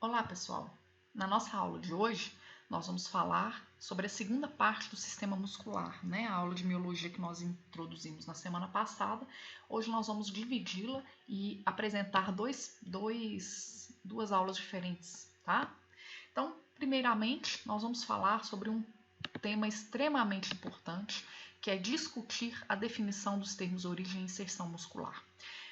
Olá, pessoal! Na nossa aula de hoje, nós vamos falar sobre a segunda parte do sistema muscular, né? A aula de miologia que nós introduzimos na semana passada. Hoje nós vamos dividi-la e apresentar duas aulas diferentes, tá? Então, primeiramente, nós vamos falar sobre um tema extremamente importante, que é discutir a definição dos termos origem e inserção muscular.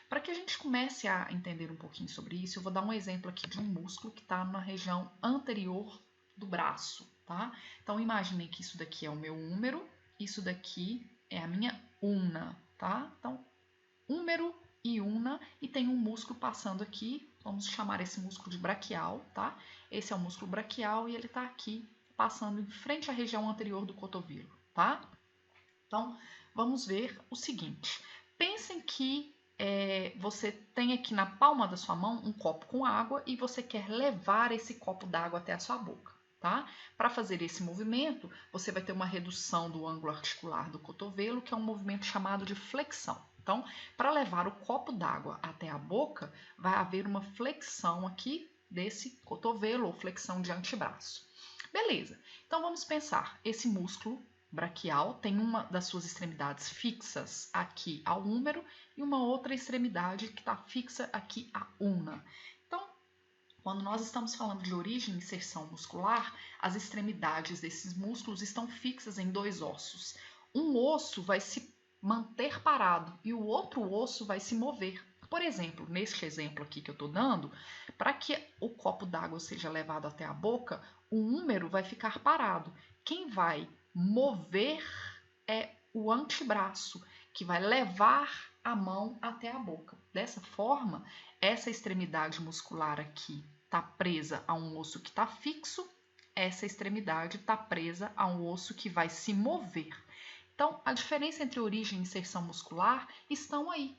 Para que a gente comece a entender um pouquinho sobre isso, eu vou dar um exemplo aqui de um músculo que está na região anterior do braço, tá? Então, imaginem que isso daqui é o meu húmero, isso daqui é a minha ulna, tá? Então, húmero e ulna, e tem um músculo passando aqui, vamos chamar esse músculo de braquial, tá? Esse é o músculo braquial e ele está aqui passando em frente à região anterior do cotovelo, tá? Então, vamos ver o seguinte. Pensem que você tem aqui na palma da sua mão um copo com água e você quer levar esse copo d'água até a sua boca, tá? Para fazer esse movimento, você vai ter uma redução do ângulo articular do cotovelo, que é um movimento chamado de flexão. Então, para levar o copo d'água até a boca, vai haver uma flexão aqui desse cotovelo ou flexão de antebraço. Beleza, então vamos pensar, esse músculo braquial tem uma das suas extremidades fixas aqui ao húmero e uma outra extremidade que está fixa aqui à ulna. Então, quando nós estamos falando de origem e inserção muscular, as extremidades desses músculos estão fixas em dois ossos. Um osso vai se manter parado e o outro osso vai se mover. Por exemplo, neste exemplo aqui que eu estou dando, para que o copo d'água seja levado até a boca, o húmero vai ficar parado. Quem vai mover é o antebraço, que vai levar a mão até a boca. Dessa forma, essa extremidade muscular aqui está presa a um osso que está fixo, essa extremidade está presa a um osso que vai se mover. Então, a diferença entre origem e inserção muscular estão aí.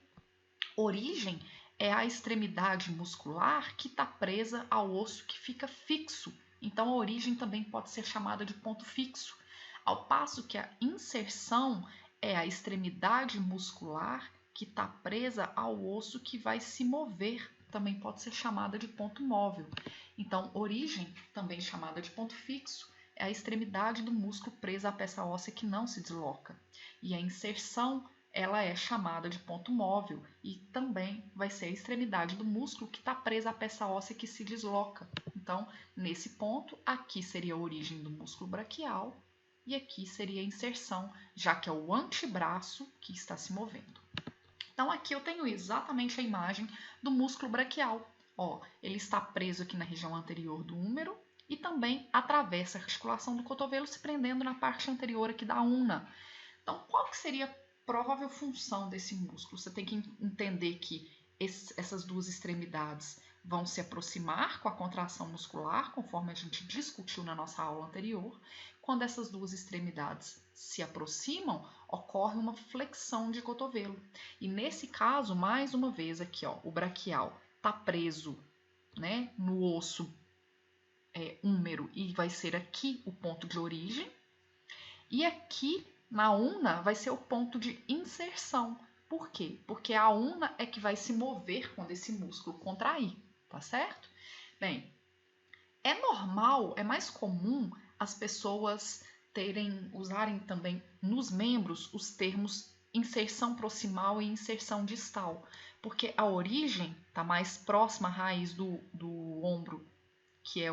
Origem é a extremidade muscular que está presa ao osso que fica fixo. Então, a origem também pode ser chamada de ponto fixo. Ao passo que a inserção é a extremidade muscular que está presa ao osso que vai se mover, também pode ser chamada de ponto móvel. Então, origem, também chamada de ponto fixo, é a extremidade do músculo presa à peça óssea que não se desloca. E a inserção, ela é chamada de ponto móvel e também vai ser a extremidade do músculo que está presa à peça óssea que se desloca. Então, nesse ponto, aqui seria a origem do músculo braquial, e aqui seria a inserção, já que é o antebraço que está se movendo. Então, aqui eu tenho exatamente a imagem do músculo braquial. Ó, ele está preso aqui na região anterior do húmero e também atravessa a articulação do cotovelo, se prendendo na parte anterior aqui da ulna. Então, qual que seria a provável função desse músculo? Você tem que entender que essas duas extremidades vão se aproximar com a contração muscular, conforme a gente discutiu na nossa aula anterior. Quando essas duas extremidades se aproximam, ocorre uma flexão de cotovelo. E nesse caso, mais uma vez aqui, ó, o braquial está preso, né, no osso húmero e vai ser aqui o ponto de origem. E aqui na ulna vai ser o ponto de inserção. Por quê? Porque a ulna é que vai se mover quando esse músculo contrair, tá certo? Bem, é normal, é mais comum as pessoas usarem também nos membros os termos inserção proximal e inserção distal, porque a origem está mais próxima à raiz do ombro, que é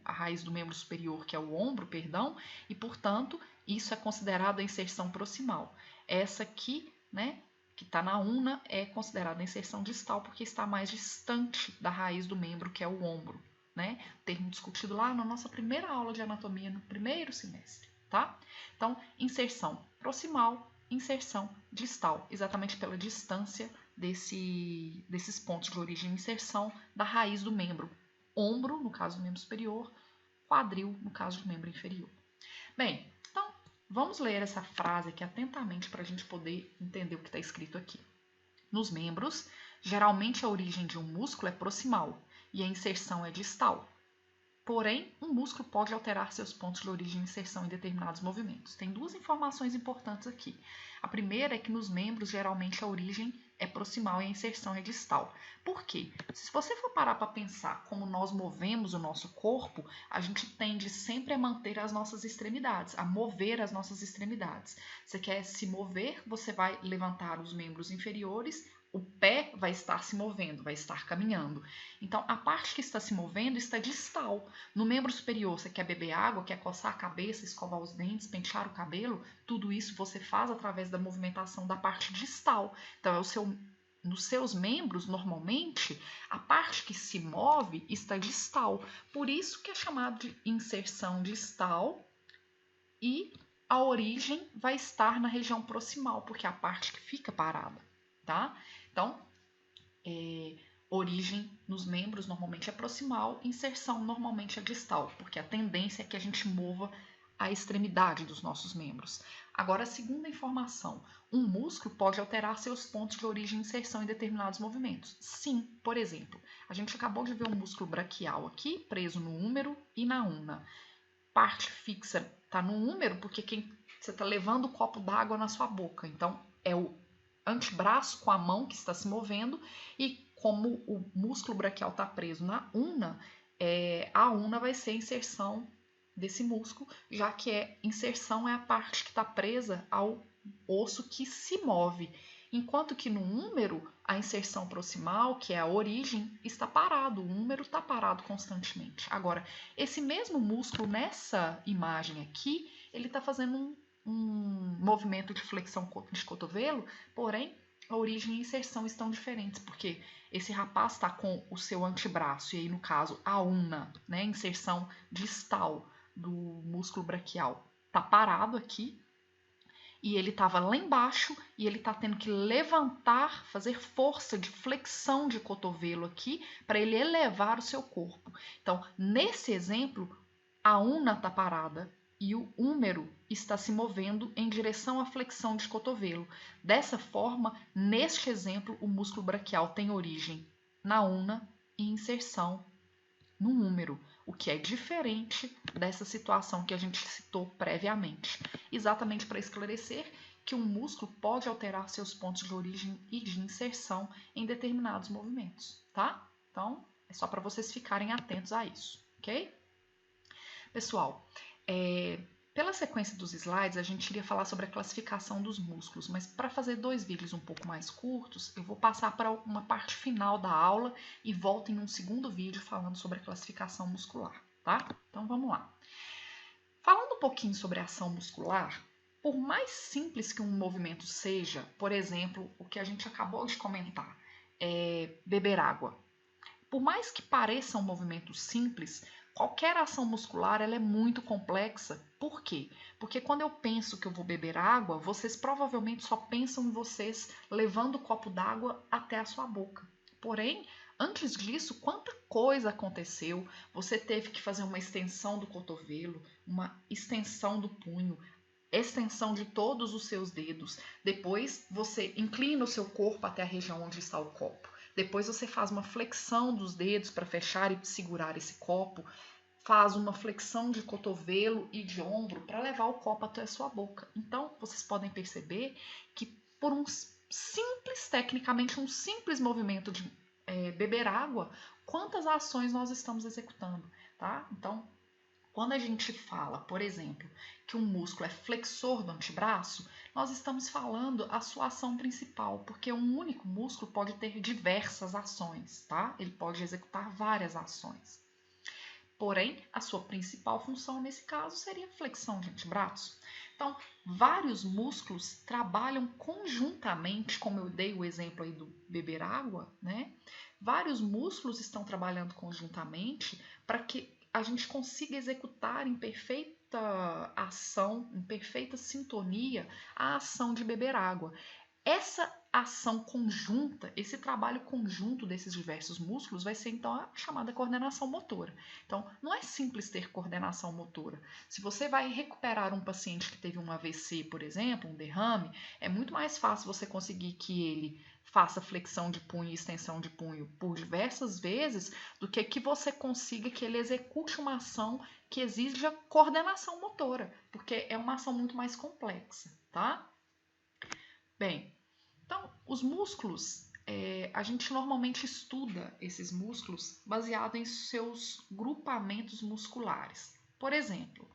a raiz do membro superior, que é o ombro, perdão, e portanto isso é considerado a inserção proximal. Essa aqui, né, que está na ulna, é considerada a inserção distal porque está mais distante da raiz do membro, que é o ombro, né? Termo discutido lá na nossa primeira aula de anatomia no primeiro semestre, tá? Então, inserção proximal, inserção distal, exatamente pela distância desses pontos de origem e inserção da raiz do membro. Ombro, no caso do membro superior, quadril, no caso do membro inferior. Bem, então, vamos ler essa frase aqui atentamente para a gente poder entender o que está escrito aqui. Nos membros, geralmente a origem de um músculo é proximal e a inserção é distal. Porém, um músculo pode alterar seus pontos de origem e inserção em determinados movimentos. Tem duas informações importantes aqui. A primeira é que nos membros, geralmente, a origem é proximal e a inserção é distal. Por quê? Se você for parar para pensar como nós movemos o nosso corpo, a gente tende sempre a manter as nossas extremidades, a mover as nossas extremidades. Você quer se mover, você vai levantar os membros inferiores, o pé vai estar se movendo, vai estar caminhando. Então, a parte que está se movendo está distal. No membro superior, você quer beber água, quer coçar a cabeça, escovar os dentes, pentear o cabelo, tudo isso você faz através da movimentação da parte distal. Então, nos seus membros, normalmente, a parte que se move está distal. Por isso que é chamado de inserção distal e a origem vai estar na região proximal, porque é a parte que fica parada, tá? Então, origem nos membros normalmente é proximal, inserção normalmente é distal, porque a tendência é que a gente mova a extremidade dos nossos membros. Agora, a segunda informação, um músculo pode alterar seus pontos de origem e inserção em determinados movimentos. Sim, por exemplo, a gente acabou de ver um músculo braquial aqui, preso no húmero e na una. Parte fixa está no húmero, porque você está levando o copo d'água na sua boca. Então, é o antebraço com a mão que está se movendo, e como o músculo braquial está preso na una, a una vai ser a inserção desse músculo, já que inserção é a parte que está presa ao osso que se move, enquanto que no húmero, a inserção proximal, que é a origem, está parado, o húmero está parado constantemente. Agora, esse mesmo músculo nessa imagem aqui, ele está fazendo um movimento de flexão de cotovelo, porém, a origem e a inserção estão diferentes, porque esse rapaz está com o seu antebraço, e aí no caso a una, né, inserção distal do músculo braquial, está parado aqui, e ele estava lá embaixo, e ele está tendo que levantar, fazer força de flexão de cotovelo aqui, para ele elevar o seu corpo. Então, nesse exemplo, a una está parada, e o húmero está se movendo em direção à flexão de cotovelo. Dessa forma, neste exemplo, o músculo braquial tem origem na una e inserção no húmero, o que é diferente dessa situação que a gente citou previamente. Exatamente para esclarecer que um músculo pode alterar seus pontos de origem e de inserção em determinados movimentos, tá? Então, é só para vocês ficarem atentos a isso, ok? Pessoal, pela sequência dos slides, a gente iria falar sobre a classificação dos músculos, mas para fazer 2 vídeos um pouco mais curtos, eu vou passar para uma parte final da aula e volto em um segundo vídeo falando sobre a classificação muscular, tá? Então vamos lá. Falando um pouquinho sobre a ação muscular, por mais simples que um movimento seja, por exemplo, o que a gente acabou de comentar, beber água. Por mais que pareça um movimento simples, qualquer ação muscular ela é muito complexa. Por quê? Porque quando eu penso que eu vou beber água, vocês provavelmente só pensam em vocês levando o copo d'água até a sua boca. Porém, antes disso, quanta coisa aconteceu? Você teve que fazer uma extensão do cotovelo, uma extensão do punho, extensão de todos os seus dedos. Depois, você inclina o seu corpo até a região onde está o copo. Depois você faz uma flexão dos dedos para fechar e segurar esse copo. Faz uma flexão de cotovelo e de ombro para levar o copo até a sua boca. Então, vocês podem perceber que por tecnicamente um simples movimento de beber água, quantas ações nós estamos executando, tá? Então, quando a gente fala, por exemplo, que um músculo é flexor do antebraço, nós estamos falando a sua ação principal, porque um único músculo pode ter diversas ações, tá? Ele pode executar várias ações. Porém, a sua principal função nesse caso seria a flexão de antebraço. Então, vários músculos trabalham conjuntamente, como eu dei o exemplo aí do beber água, né? Vários músculos estão trabalhando conjuntamente para que a gente consiga executar em perfeita ação, em perfeita sintonia, a ação de beber água. Essa ação conjunta, esse trabalho conjunto desses diversos músculos vai ser então a chamada coordenação motora. Então, não é simples ter coordenação motora. Se você vai recuperar um paciente que teve um AVC, por exemplo, um derrame, é muito mais fácil você conseguir que ele faça flexão de punho e extensão de punho por diversas vezes do que você consiga que ele execute uma ação que exija coordenação motora, porque é uma ação muito mais complexa, tá? Bem, então, os músculos, a gente normalmente estuda esses músculos baseado em seus grupamentos musculares. Por exemplo,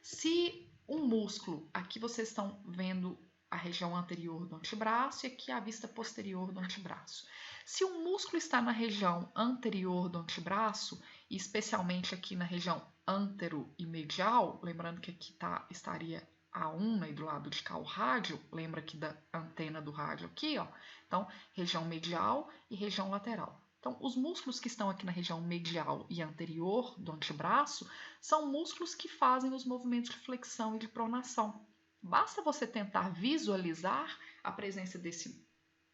se um músculo, aqui vocês estão vendo a região anterior do antebraço e aqui a vista posterior do antebraço. Se um músculo está na região anterior do antebraço, e especialmente aqui na região antero e medial, lembrando que aqui estaria a ulna e do lado de cá o rádio, lembra aqui da antena do rádio aqui, ó. Então, região medial e região lateral. Então, os músculos que estão aqui na região medial e anterior do antebraço são músculos que fazem os movimentos de flexão e de pronação. Basta você tentar visualizar a presença desse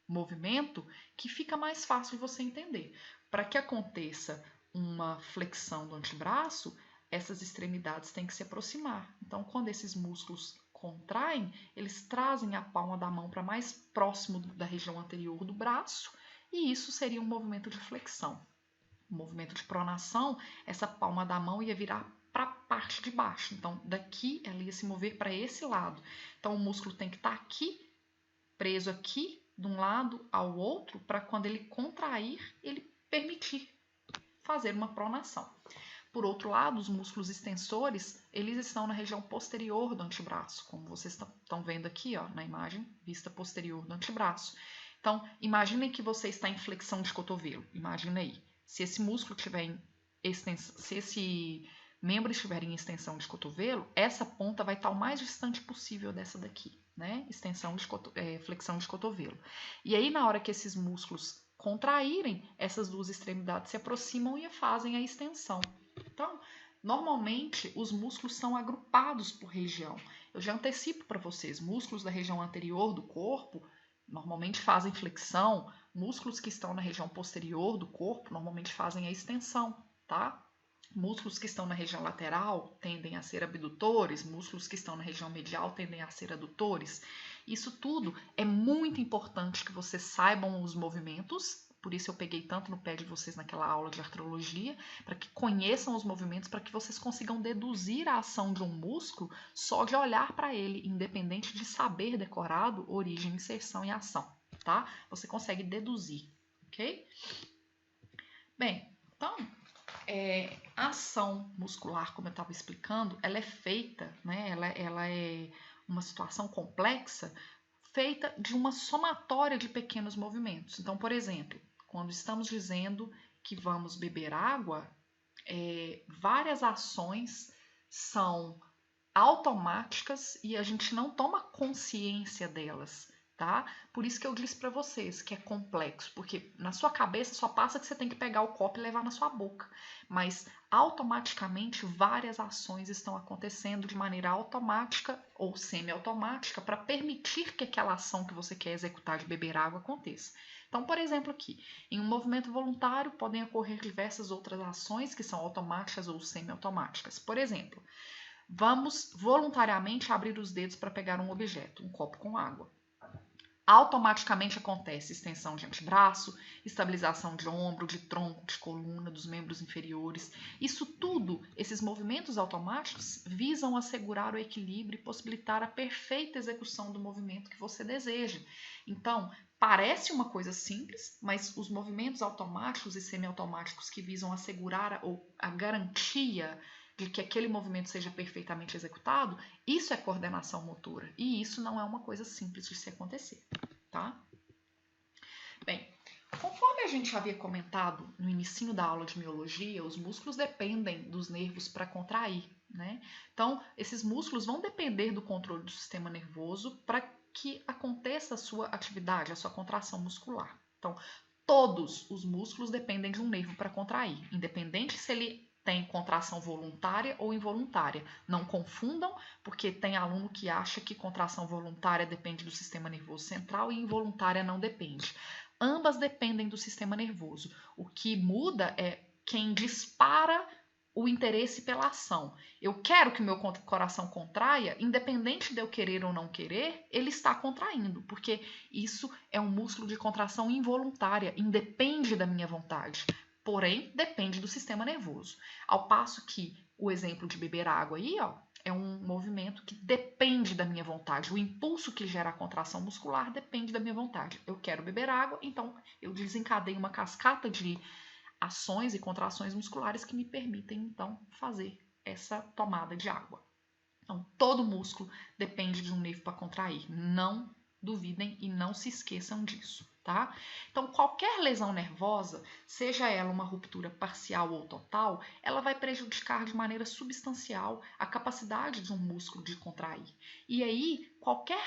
movimento que fica mais fácil de você entender. Para que aconteça uma flexão do antebraço, essas extremidades têm que se aproximar. Então, quando esses músculos contraem, eles trazem a palma da mão para mais próximo da região anterior do braço, e isso seria um movimento de flexão. O movimento de pronação, essa palma da mão ia virar para a parte de baixo. Então, daqui ela ia se mover para esse lado. Então, o músculo tem que estar aqui, preso aqui, de um lado ao outro, para quando ele contrair, ele permitir fazer uma pronação. Por outro lado, os músculos extensores, eles estão na região posterior do antebraço, como vocês estão vendo aqui, ó, na imagem, vista posterior do antebraço. Então, imaginem que você está em flexão de cotovelo. Imagina aí, se esse músculo tiver em extensão, se esse membro estiver em extensão de cotovelo, essa ponta vai estar o mais distante possível dessa daqui, né? Flexão de cotovelo. E aí, na hora que esses músculos contraírem, essas duas extremidades se aproximam e fazem a extensão. Então, normalmente os músculos são agrupados por região. Eu já antecipo para vocês, músculos da região anterior do corpo normalmente fazem flexão, músculos que estão na região posterior do corpo normalmente fazem a extensão, tá? Músculos que estão na região lateral tendem a ser abdutores, músculos que estão na região medial tendem a ser adutores. Isso tudo é muito importante que vocês saibam os movimentos, por isso eu peguei tanto no pé de vocês naquela aula de artrologia, para que conheçam os movimentos, para que vocês consigam deduzir a ação de um músculo só de olhar para ele, independente de saber decorado origem, inserção e ação, tá? Você consegue deduzir, ok? Bem, então, a ação muscular, como eu estava explicando, ela é feita, né? Ela é uma situação complexa, feita de uma somatória de pequenos movimentos. Então, por exemplo, quando estamos dizendo que vamos beber água, várias ações são automáticas e a gente não toma consciência delas, tá? Por isso que eu disse para vocês que é complexo, porque na sua cabeça só passa que você tem que pegar o copo e levar na sua boca, mas automaticamente várias ações estão acontecendo de maneira automática ou semiautomática para permitir que aquela ação que você quer executar de beber água aconteça. Então, por exemplo, aqui, em um movimento voluntário podem ocorrer diversas outras ações que são automáticas ou semiautomáticas. Por exemplo, vamos voluntariamente abrir os dedos para pegar um objeto, um copo com água. Automaticamente acontece extensão de antebraço, estabilização de ombro, de tronco, de coluna, dos membros inferiores. Isso tudo, esses movimentos automáticos, visam assegurar o equilíbrio e possibilitar a perfeita execução do movimento que você deseja. Então, parece uma coisa simples, mas os movimentos automáticos e semiautomáticos que visam assegurar a garantia de que aquele movimento seja perfeitamente executado, isso é coordenação motora. E isso não é uma coisa simples de se acontecer, tá? Bem, conforme a gente havia comentado no início da aula de miologia, os músculos dependem dos nervos para contrair, né? Então, esses músculos vão depender do controle do sistema nervoso para que aconteça a sua atividade, a sua contração muscular. Então, todos os músculos dependem de um nervo para contrair, independente se ele tem contração voluntária ou involuntária. Não confundam, porque tem aluno que acha que contração voluntária depende do sistema nervoso central e involuntária não depende. Ambas dependem do sistema nervoso. O que muda é quem dispara o interesse pela ação. Eu quero que o meu coração contraia, independente de eu querer ou não querer, ele está contraindo, porque isso é um músculo de contração involuntária, independe da minha vontade. Porém, depende do sistema nervoso. Ao passo que o exemplo de beber água aí, ó, é um movimento que depende da minha vontade. O impulso que gera a contração muscular depende da minha vontade. Eu quero beber água, então eu desencadeio uma cascata de ações e contrações musculares que me permitem, então, fazer essa tomada de água. Então, todo músculo depende de um nervo para contrair. Não duvidem e não se esqueçam disso, tá? Então, qualquer lesão nervosa, seja ela uma ruptura parcial ou total, ela vai prejudicar de maneira substancial a capacidade de um músculo de contrair. E aí, qualquer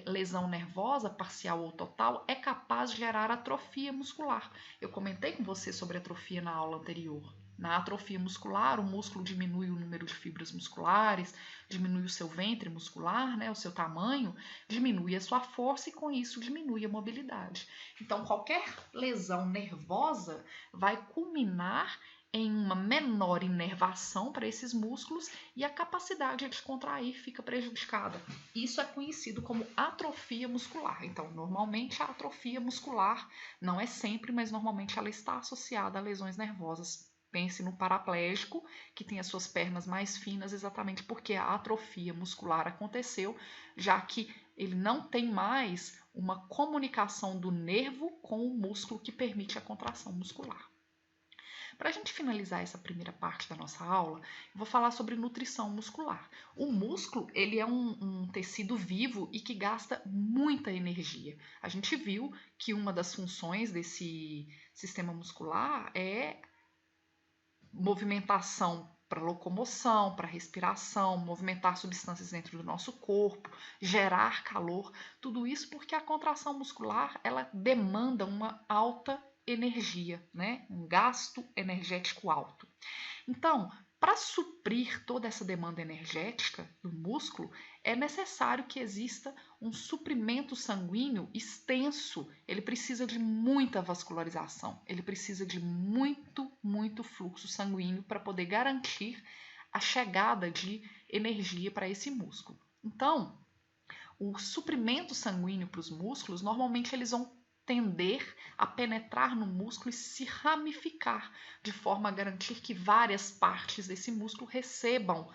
lesão nervosa, parcial ou total, é capaz de gerar atrofia muscular. Eu comentei com você sobre atrofia na aula anterior. Na atrofia muscular, o músculo diminui o número de fibras musculares, diminui o seu ventre muscular, né, o seu tamanho, diminui a sua força e com isso diminui a mobilidade. Então, qualquer lesão nervosa vai culminar em uma menor inervação para esses músculos e a capacidade de contrair fica prejudicada. Isso é conhecido como atrofia muscular. Então, normalmente a atrofia muscular, não é sempre, mas normalmente ela está associada a lesões nervosas. Pense no paraplégico, que tem as suas pernas mais finas, exatamente porque a atrofia muscular aconteceu, já que ele não tem mais uma comunicação do nervo com o músculo que permite a contração muscular. Para a gente finalizar essa primeira parte da nossa aula, eu vou falar sobre nutrição muscular. O músculo, ele é um tecido vivo e que gasta muita energia. A gente viu que uma das funções desse sistema muscular é movimentação para locomoção, para respiração, movimentar substâncias dentro do nosso corpo, gerar calor, tudo isso porque a contração muscular ela demanda uma alta energia, né? Um gasto energético alto. Então, para suprir toda essa demanda energética do músculo, é necessário que exista um suprimento sanguíneo extenso. Ele precisa de muita vascularização, ele precisa de muito fluxo sanguíneo para poder garantir a chegada de energia para esse músculo. Então, o suprimento sanguíneo para os músculos, normalmente eles vão tender a penetrar no músculo e se ramificar, de forma a garantir que várias partes desse músculo recebam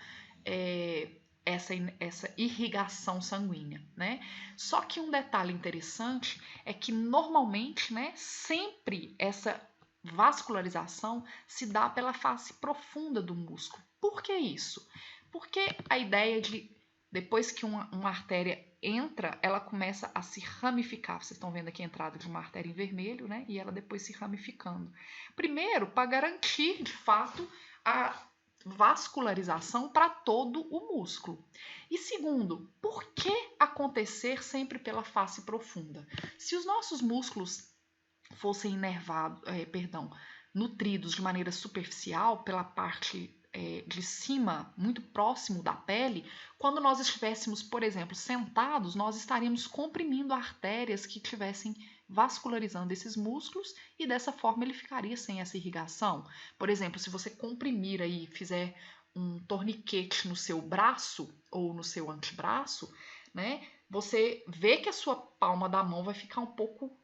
essa irrigação sanguínea, né? Só que um detalhe interessante é que normalmente, né, sempre essa vascularização se dá pela face profunda do músculo. Por que isso? Porque a ideia de depois que uma artéria entra, ela começa a se ramificar. Vocês estão vendo aqui a entrada de uma artéria em vermelho, né? E ela depois se ramificando. Primeiro, para garantir, de fato, a vascularização para todo o músculo. E segundo, por que acontecer sempre pela face profunda? Se os nossos músculos fossem nutridos de maneira superficial pela parte de cima, muito próximo da pele, quando nós estivéssemos, por exemplo, sentados, nós estaríamos comprimindo artérias que estivessem vascularizando esses músculos e dessa forma ele ficaria sem essa irrigação. Por exemplo, se você comprimir aí, fizer um torniquete no seu braço ou no seu antebraço, né, você vê que a sua palma da mão vai ficar um pouco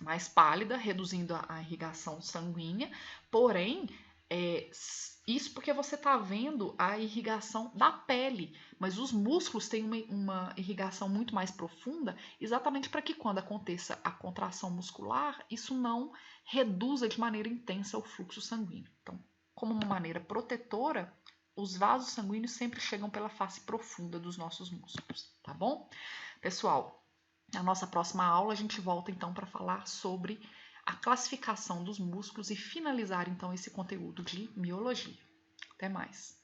mais pálida, reduzindo a irrigação sanguínea, porém, isso porque você está vendo a irrigação da pele, mas os músculos têm uma irrigação muito mais profunda, exatamente para que quando aconteça a contração muscular, isso não reduza de maneira intensa o fluxo sanguíneo. Então, como uma maneira protetora, os vasos sanguíneos sempre chegam pela face profunda dos nossos músculos, tá bom? Pessoal, na nossa próxima aula a gente volta então para falar sobre a classificação dos músculos e finalizar então esse conteúdo de miologia. Até mais!